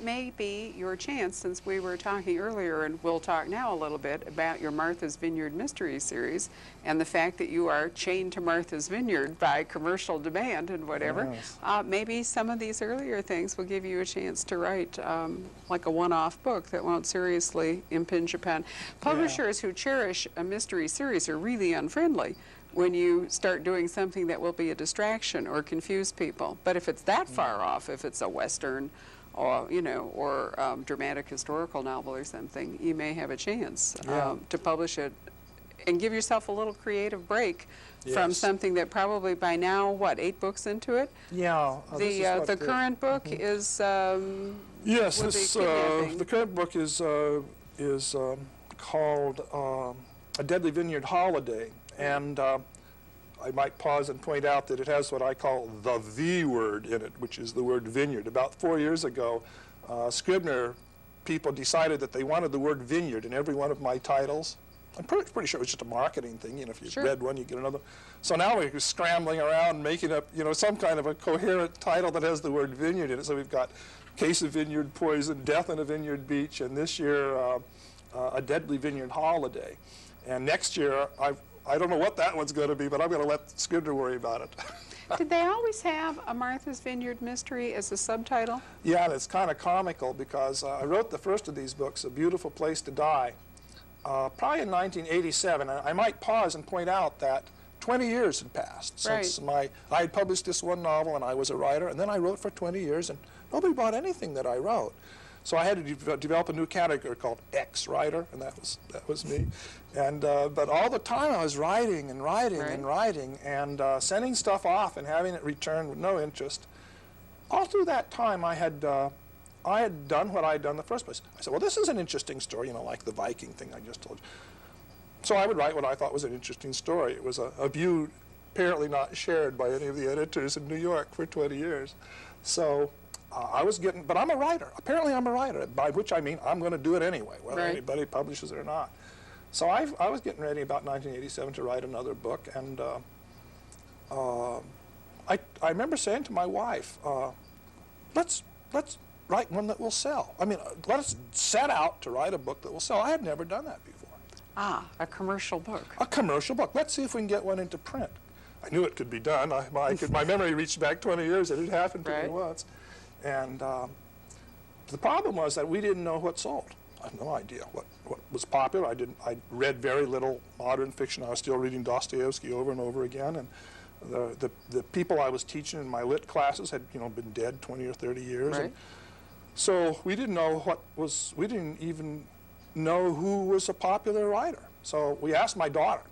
that may be your chance, since we were talking earlier, and we'll talk now a little bit about your Martha's Vineyard Mystery Series and the fact that you are chained to Martha's Vineyard by commercial demand and whatever. Yes. Maybe some of these earlier things will give you a chance to write like a one-off book that won't seriously impinge upon. Publishers who cherish a mystery series are really unfriendly when you start doing something that will be a distraction or confuse people. But if it's that far off, if it's a Western or, you know, or dramatic historical novel or something, you may have a chance to publish it and give yourself a little creative break from something that probably by now, what, 8 books into it? Yeah. The current book is yes, the current book is called A Deadly Vineyard Holiday. And I might pause and point out that it has what I call the V word in it, which is the word vineyard. About 4 years ago, Scribner people decided that they wanted the word vineyard in every one of my titles. I'm pretty sure it was just a marketing thing. You know, if you read one, you get another. So now we're scrambling around making up, you know, some kind of a coherent title that has the word vineyard in it. So we've got Case of Vineyard Poison, Death on a Vineyard Beach, and this year, A Deadly Vineyard Holiday. And next year, I don't know what that one's going to be, but I'm going to let Scribner worry about it. Did they always have a Martha's Vineyard Mystery as a subtitle? Yeah, and it's kind of comical because I wrote the first of these books, A Beautiful Place to Die, probably in 1987. And I might pause and point out that 20 years had passed since I had published this one novel and I was a writer, and then I wrote for 20 years and nobody bought anything that I wrote. So I had to develop a new category called ex-writer, and that was me. And but all the time I was writing and writing and writing and sending stuff off and having it returned with no interest. All through that time, I had done what I had done in the first place. I said, well, this is an interesting story, you know, like the Viking thing I just told you. So I would write what I thought was an interesting story. It was a view apparently not shared by any of the editors in New York for 20 years. So I was getting, but I'm a writer. Apparently I'm a writer, by which I mean I'm going to do it anyway, whether anybody publishes it or not. So I was getting ready about 1987 to write another book, and I remember saying to my wife, let's write one that will sell. I mean, let us set out to write a book that will sell. I had never done that before. Ah, a commercial book. A commercial book. Let's see if we can get one into print. I knew it could be done. My memory reached back 20 years. It had happened to me once. And the problem was that we didn't know what sold. I had no idea what was popular. I read very little modern fiction. I was still reading Dostoevsky over and over again. And the people I was teaching in my lit classes had, you know, been dead 20 or 30 years. And so we didn't know we didn't even know who was a popular writer. So we asked my daughter.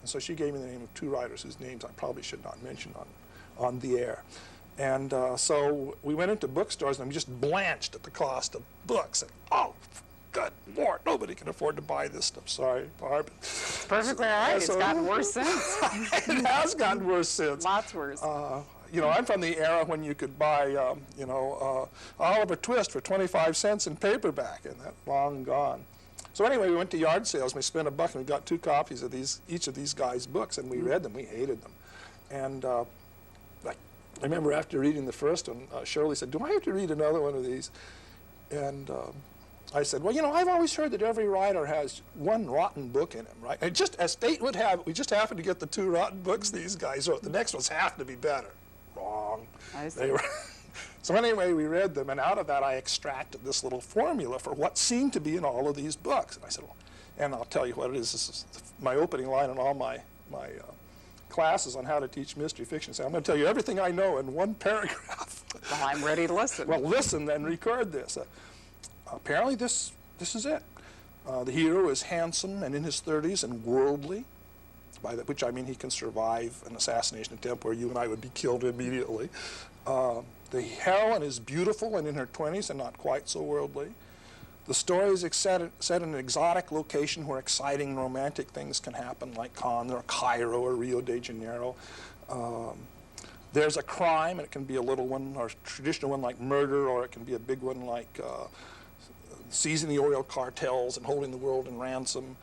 And so she gave me the name of 2 writers whose names I probably should not mention on the air. And so we went into bookstores, and we just blanched at the cost of books. And, oh, good Lord, nobody can afford to buy this stuff. Sorry, Barb. Perfectly all right. It's gotten worse since. It has gotten worse since. Lots worse. You know, I'm from the era when you could buy, you know, Oliver Twist for 25 cents in paperback, and that's long gone. So anyway, we went to yard sales, and we spent $1, and we got 2 copies of each of these guys' books, and we read them. We hated them. And I remember after reading the first one, Shirley said, do I have to read another one of these? And I said, well, you know, I've always heard that every writer has one rotten book in him, right? And just as fate would have it, we just happened to get the 2 rotten books these guys wrote. The next ones have to be better. Wrong. I see. They were so anyway, we read them, and out of that I extracted this little formula for what seemed to be in all of these books. And I said, well, and I'll tell you what it is. This is my opening line in all my classes on how to teach mystery fiction. So I'm going to tell you everything I know in one paragraph. Well, I'm ready to listen. Well, listen and record this. Apparently this is it. The hero is handsome and in his 30s and worldly, by which I mean he can survive an assassination attempt where you and I would be killed immediately. The heroine is beautiful and in her 20s and not quite so worldly. The story is set in an exotic location where exciting romantic things can happen, like Cannes or Cairo or Rio de Janeiro. There's a crime, and it can be a little one or a traditional one like murder, or it can be a big one like seizing the oil cartels and holding the world in ransom.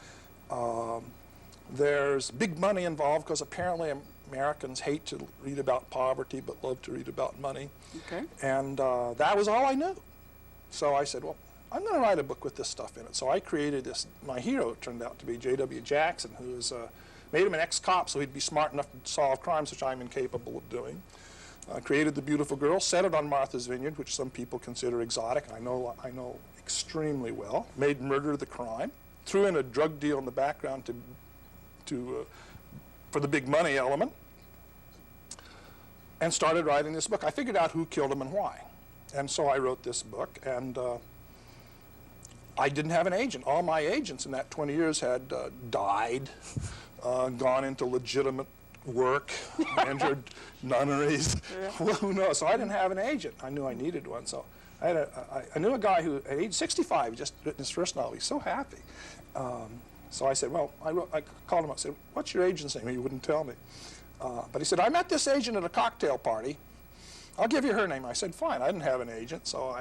There's big money involved because apparently Americans hate to read about poverty but love to read about money. Okay. And that was all I knew. So I said, well, I'm going to write a book with this stuff in it. So I created this. My hero turned out to be J.W. Jackson, who was, made him an ex-cop so he'd be smart enough to solve crimes, which I'm incapable of doing. Created The Beautiful Girl, set it on Martha's Vineyard, which some people consider exotic. I know extremely well. Made murder the crime. Threw in a drug deal in the background for the big money element. And started writing this book. I figured out who killed him and why. And so I wrote this book, and I didn't have an agent. All my agents in that 20 years had died, gone into legitimate work, entered nunneries. Yeah. Well, who knows? So I didn't have an agent. I knew I needed one. So I knew a guy who, at age 65, just written his first novel. He's so happy. So I said, well, I called him up and said, what's your agent's name? He wouldn't tell me. But he said, I met this agent at a cocktail party. I'll give you her name. I said, fine. I didn't have an agent, so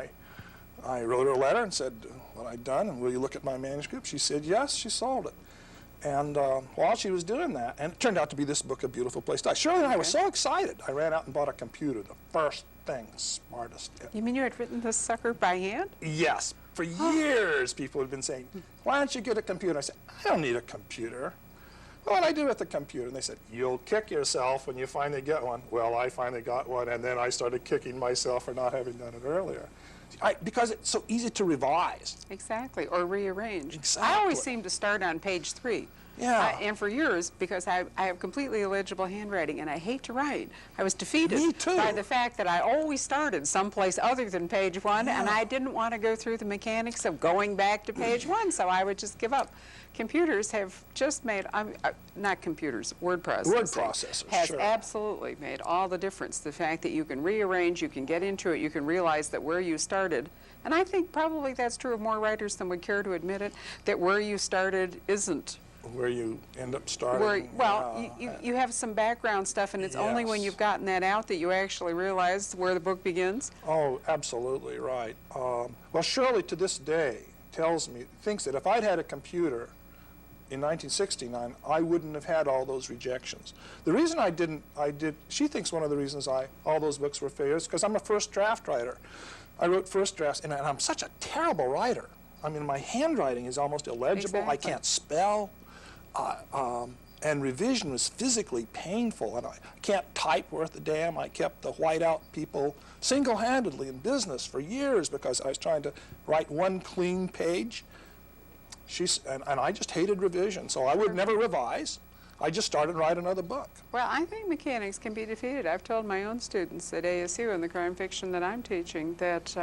I wrote her a letter and said what I'd done, and will you look at my manuscript? She said, yes, she sold it. And while she was doing that, and it turned out to be this book, A Beautiful Place to Die. Shirley and I were so excited, I ran out and bought a computer, the first thing, smartest. You mean you had written this sucker by hand? Yes. For years, people had been saying, why don't you get a computer? I said, I don't need a computer. What do I do with the computer? And they said, you'll kick yourself when you finally get one. Well, I finally got one, and then I started kicking myself for not having done it earlier. Because it's so easy to revise. Exactly, or rearrange. Exactly. I always seem to start on page 3. Yeah. And for years, because I have completely illegible handwriting and I hate to write, I was defeated Me too. by the fact that I always started someplace other than page 1, Yeah. and I didn't want to go through the mechanics of going back to page 1, so I would just give up. Computers have just made, not computers, word processing. Word processors, has sure. absolutely made all the difference. The fact that you can rearrange, you can get into it, you can realize that where you started, and I think probably that's true of more writers than would care to admit it, that where you started isn't where you end up starting. You have some background stuff, and it's only when you've gotten that out that you actually realize where the book begins. Oh, absolutely right. Well, Shirley to this day thinks that if I'd had a computer in 1969, I wouldn't have had all those rejections. The reason she thinks one of the reasons all those books were failures because I'm a first draft writer. I wrote first drafts, and I'm such a terrible writer. I mean, my handwriting is almost illegible. Exactly. I can't spell. And revision was physically painful, and I can't type worth a damn. I kept the whiteout people single-handedly in business for years because I was trying to write one clean page. And I just hated revision, so I would never revise. I just started to write another book. Well, I think mechanics can be defeated. I've told my own students at ASU in the crime fiction that I'm teaching that,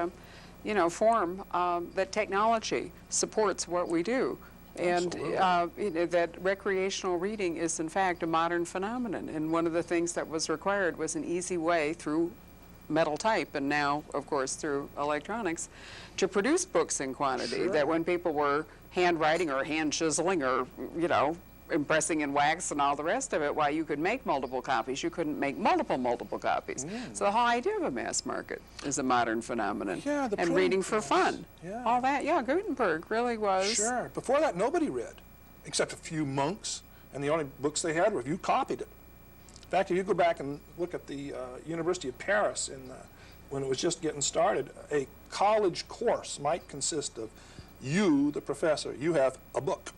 that technology supports what we do. And that recreational reading is, in fact, a modern phenomenon. And one of the things that was required was an easy way through metal type, and now, of course, through electronics, to produce books in quantity. Sure. That when people were handwriting or hand chiseling or, impressing in wax and all the rest of it, why you could make multiple copies, you couldn't make multiple copies. So the whole idea of a mass market is a modern phenomenon. Yeah, and reading for fun. Yeah. All that, Gutenberg really was. Sure. Before that, nobody read, except a few monks, and the only books they had were if you copied it. In fact, if you go back and look at the University of Paris when it was just getting started, a college course might consist of you, the professor, you have a book.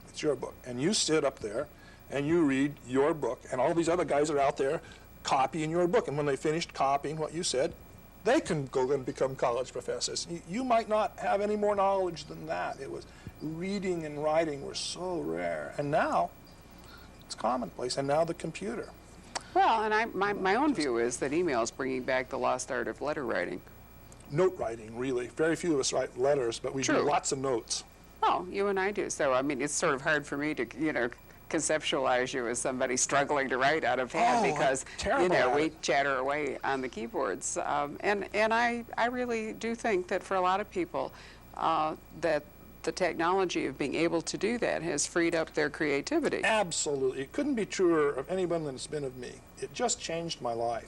It's your book. And you sit up there and you read your book, and all these other guys are out there copying your book. And when they finished copying what you said, they can go and become college professors. You might not have any more knowledge than that. It was reading and writing were so rare. And now it's commonplace. And now the computer. Well, and my own view is that email is bringing back the lost art of letter writing. Note writing, really. Very few of us write letters, but we do lots of notes. Oh, you and I do. So, I mean, it's sort of hard for me to, conceptualize you as somebody struggling to write out of hand because, we chatter away on the keyboards. And I really do think that for a lot of people, that the technology of being able to do that has freed up their creativity. Absolutely. It couldn't be truer of anyone than it's been of me. It just changed my life.